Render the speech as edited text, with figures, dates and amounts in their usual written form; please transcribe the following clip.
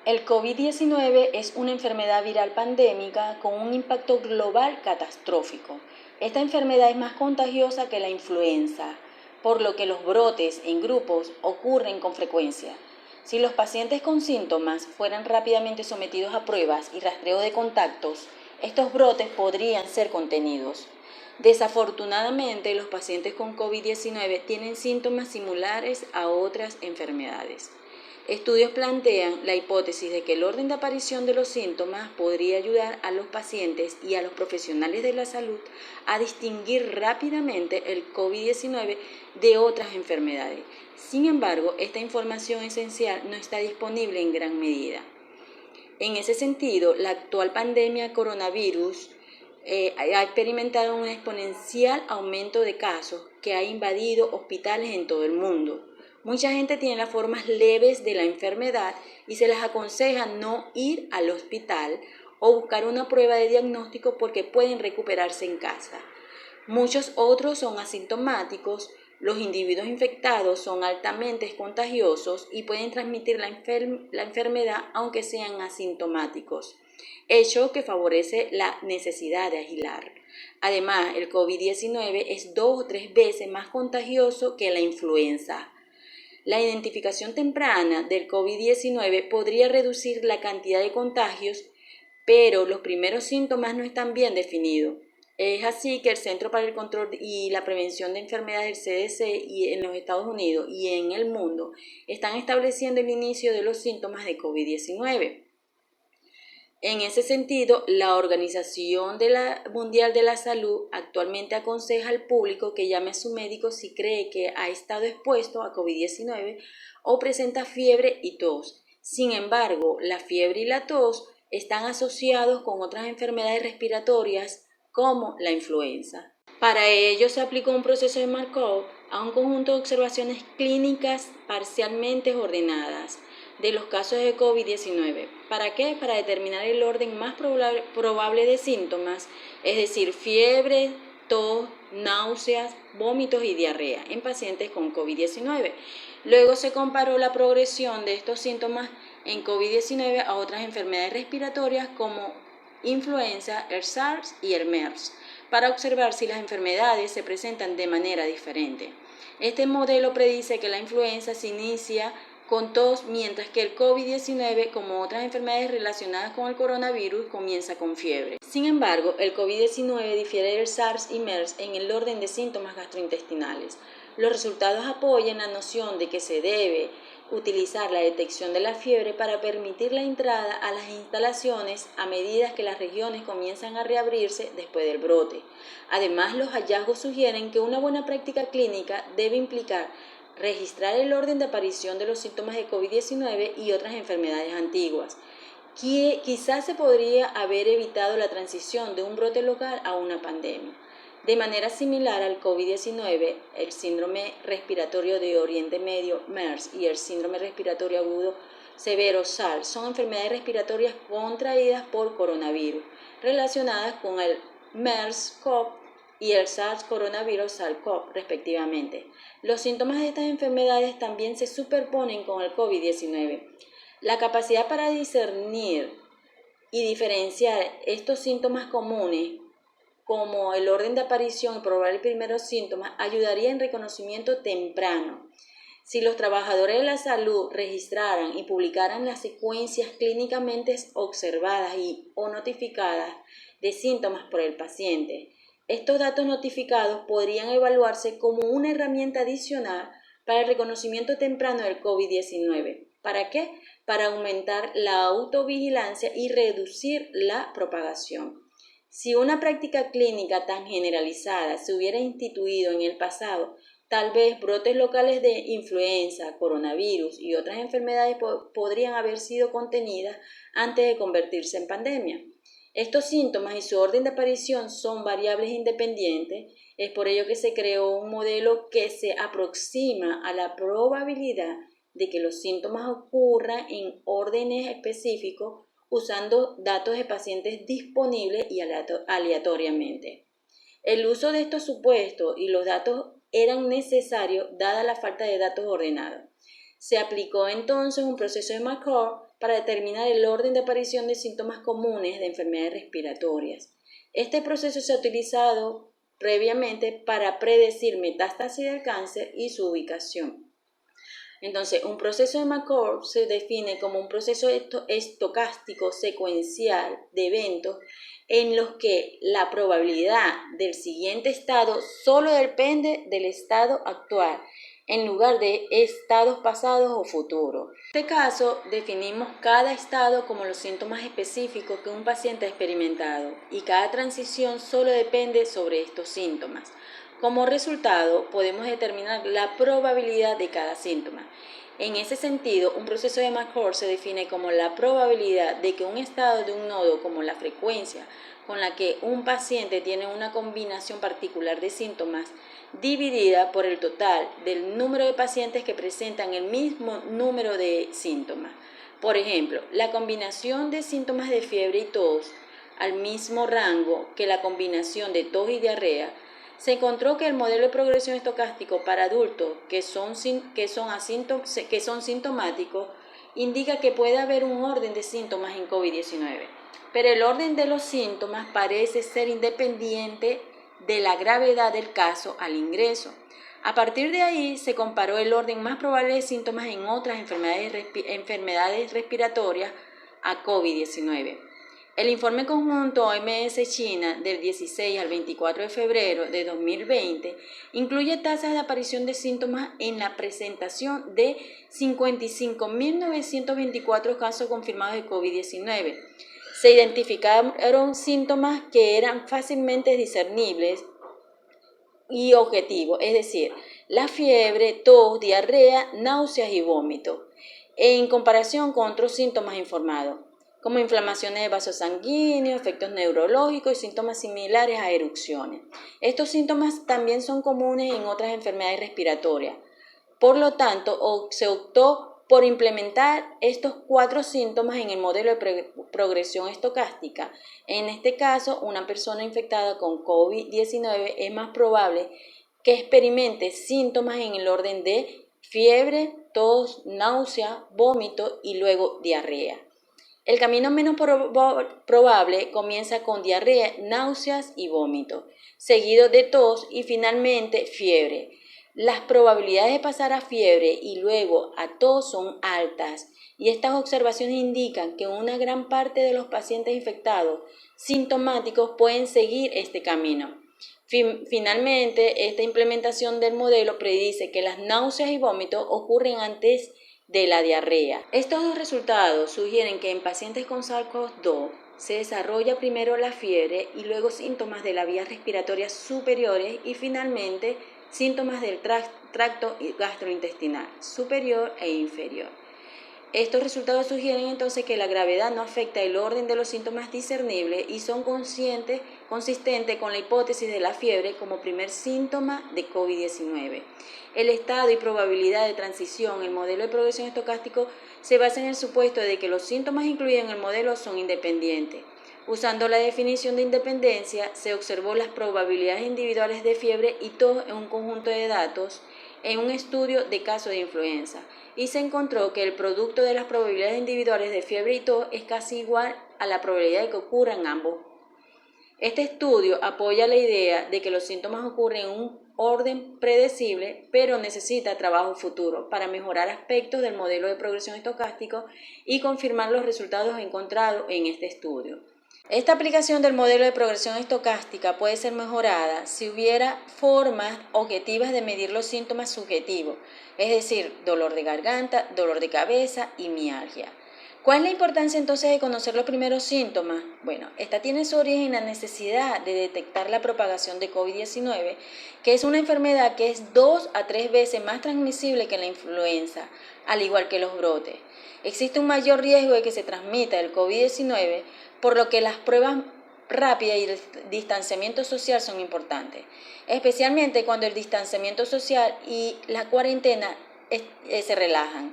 El COVID-19 es una enfermedad viral pandémica con un impacto global catastrófico. Esta enfermedad es más contagiosa que la influenza, por lo que los brotes en grupos ocurren con frecuencia. Si los pacientes con síntomas fueran rápidamente sometidos a pruebas y rastreo de contactos, estos brotes podrían ser contenidos. Desafortunadamente, los pacientes con COVID-19 tienen síntomas similares a otras enfermedades. Estudios plantean la hipótesis de que el orden de aparición de los síntomas podría ayudar a los pacientes y a los profesionales de la salud a distinguir rápidamente el COVID-19 de otras enfermedades. Sin embargo, esta información esencial no está disponible en gran medida. En ese sentido, la actual pandemia coronavirus ha experimentado un exponencial aumento de casos que ha invadido hospitales en todo el mundo. Mucha gente tiene las formas leves de la enfermedad y se les aconseja no ir al hospital o buscar una prueba de diagnóstico porque pueden recuperarse en casa. Muchos otros son asintomáticos. Los individuos infectados son altamente contagiosos y pueden transmitir la enfermedad aunque sean asintomáticos, hecho que favorece la necesidad de aislar. Además, el COVID-19 es 2 o 3 veces más contagioso que la influenza. La identificación temprana del COVID-19 podría reducir la cantidad de contagios, pero los primeros síntomas no están bien definidos. Es así que el Centro para el Control y la Prevención de Enfermedades, el CDC, y en los Estados Unidos y en el mundo están estableciendo el inicio de los síntomas de COVID-19. En ese sentido, la Organización Mundial de la Salud actualmente aconseja al público que llame a su médico si cree que ha estado expuesto a COVID-19 o presenta fiebre y tos. Sin embargo, la fiebre y la tos están asociados con otras enfermedades respiratorias como la influenza. Para ello se aplicó un proceso de Markov a un conjunto de observaciones clínicas parcialmente ordenadas de los casos de COVID-19. ¿Para qué? Para determinar el orden más probable de síntomas, es decir, fiebre, tos, náuseas, vómitos y diarrea en pacientes con COVID-19. Luego se comparó la progresión de estos síntomas en COVID-19 a otras enfermedades respiratorias como influenza, el SARS y el MERS, para observar si las enfermedades se presentan de manera diferente. Este modelo predice que la influenza se inicia con tos, mientras que el COVID-19, como otras enfermedades relacionadas con el coronavirus, comienza con fiebre. Sin embargo, el COVID-19 difiere del SARS y MERS en el orden de síntomas gastrointestinales. Los resultados apoyan la noción de que se debe utilizar la detección de la fiebre para permitir la entrada a las instalaciones a medida que las regiones comienzan a reabrirse después del brote. Además, los hallazgos sugieren que una buena práctica clínica debe implicar registrar el orden de aparición de los síntomas de COVID-19 y otras enfermedades antiguas. Quizás se podría haber evitado la transición de un brote local a una pandemia. De manera similar al COVID-19, el síndrome respiratorio de Oriente Medio, MERS, y el síndrome respiratorio agudo severo, SARS, son enfermedades respiratorias contraídas por coronavirus, relacionadas con el MERS-CoV y el SARS coronavirus SARS-CoV, respectivamente. Los síntomas de estas enfermedades también se superponen con el COVID-19. La capacidad para discernir y diferenciar estos síntomas comunes, como el orden de aparición y probar el primeros síntomas, ayudaría en reconocimiento temprano. Si los trabajadores de la salud registraran y publicaran las secuencias clínicamente observadas o notificadas de síntomas por el paciente, estos datos notificados podrían evaluarse como una herramienta adicional para el reconocimiento temprano del COVID-19. ¿Para qué? Para aumentar la autovigilancia y reducir la propagación. Si una práctica clínica tan generalizada se hubiera instituido en el pasado, tal vez brotes locales de influenza, coronavirus y otras enfermedades podrían haber sido contenidas antes de convertirse en pandemia. Estos síntomas y su orden de aparición son variables independientes. Es por ello que se creó un modelo que se aproxima a la probabilidad de que los síntomas ocurran en órdenes específicos usando datos de pacientes disponibles y aleatoriamente. El uso de estos supuestos y los datos eran necesarios dada la falta de datos ordenados. Se aplicó entonces un proceso de Markov para determinar el orden de aparición de síntomas comunes de enfermedades respiratorias. Este proceso se ha utilizado previamente para predecir metástasis del cáncer y su ubicación. Entonces, un proceso de McCord se define como un proceso estocástico secuencial de eventos en los que la probabilidad del siguiente estado solo depende del estado actual, en lugar de estados pasados o futuros. En este caso, definimos cada estado como los síntomas específicos que un paciente ha experimentado y cada transición solo depende sobre estos síntomas. Como resultado, podemos determinar la probabilidad de cada síntoma. En ese sentido, un proceso de McCord se define como la probabilidad de que un estado de un nodo, como la frecuencia con la que un paciente tiene una combinación particular de síntomas, dividida por el total del número de pacientes que presentan el mismo número de síntomas. Por ejemplo, la combinación de síntomas de fiebre y tos al mismo rango que la combinación de tos y diarrea, se encontró que el modelo de progresión estocástico para adultos que son sintomáticos indica que puede haber un orden de síntomas en COVID-19, pero el orden de los síntomas parece ser independiente de la gravedad del caso al ingreso. A partir de ahí se comparó el orden más probable de síntomas en otras enfermedades respiratorias a COVID-19. El informe conjunto OMS-China del 16 al 24 de febrero de 2020 incluye tasas de aparición de síntomas en la presentación de 55.924 casos confirmados de COVID-19. Se identificaron síntomas que eran fácilmente discernibles y objetivos, es decir, la fiebre, tos, diarrea, náuseas y vómito, en comparación con otros síntomas informados, como inflamaciones de vasos sanguíneos, efectos neurológicos y síntomas similares a erupciones. Estos síntomas también son comunes en otras enfermedades respiratorias. Por lo tanto, se optó por implementar estos 4 síntomas en el modelo de progresión estocástica. En este caso, una persona infectada con COVID-19 es más probable que experimente síntomas en el orden de fiebre, tos, náusea, vómito y luego diarrea. El camino menos probable comienza con diarrea, náuseas y vómito, seguido de tos y finalmente fiebre. Las probabilidades de pasar a fiebre y luego a tos son altas y estas observaciones indican que una gran parte de los pacientes infectados sintomáticos pueden seguir este camino. Finalmente, esta implementación del modelo predice que las náuseas y vómitos ocurren antes de la diarrea. Estos dos resultados sugieren que en pacientes con SARS-CoV-2 se desarrolla primero la fiebre y luego síntomas de la vía respiratoria superiores y finalmente síntomas del tracto gastrointestinal superior e inferior. Estos resultados sugieren entonces que la gravedad no afecta el orden de los síntomas discernibles y son consistentes con la hipótesis de la fiebre como primer síntoma de COVID-19. El estado y probabilidad de transición, el modelo de progresión estocástico, se basa en el supuesto de que los síntomas incluidos en el modelo son independientes. Usando la definición de independencia, se observó las probabilidades individuales de fiebre y tos en un conjunto de datos en un estudio de casos de influenza y se encontró que el producto de las probabilidades individuales de fiebre y tos es casi igual a la probabilidad de que ocurran ambos. Este estudio apoya la idea de que los síntomas ocurren en un orden predecible, pero necesita trabajo futuro para mejorar aspectos del modelo de progresión estocástico y confirmar los resultados encontrados en este estudio. Esta aplicación del modelo de progresión estocástica puede ser mejorada si hubiera formas objetivas de medir los síntomas subjetivos, es decir, dolor de garganta, dolor de cabeza y mialgia. ¿Cuál es la importancia entonces de conocer los primeros síntomas? Bueno, esta tiene su origen en la necesidad de detectar la propagación de COVID-19, que es una enfermedad que es 2 a 3 veces más transmisible que la influenza, al igual que los brotes. Existe un mayor riesgo de que se transmita el COVID-19, por lo que las pruebas rápidas y el distanciamiento social son importantes, especialmente cuando el distanciamiento social y la cuarentena se relajan.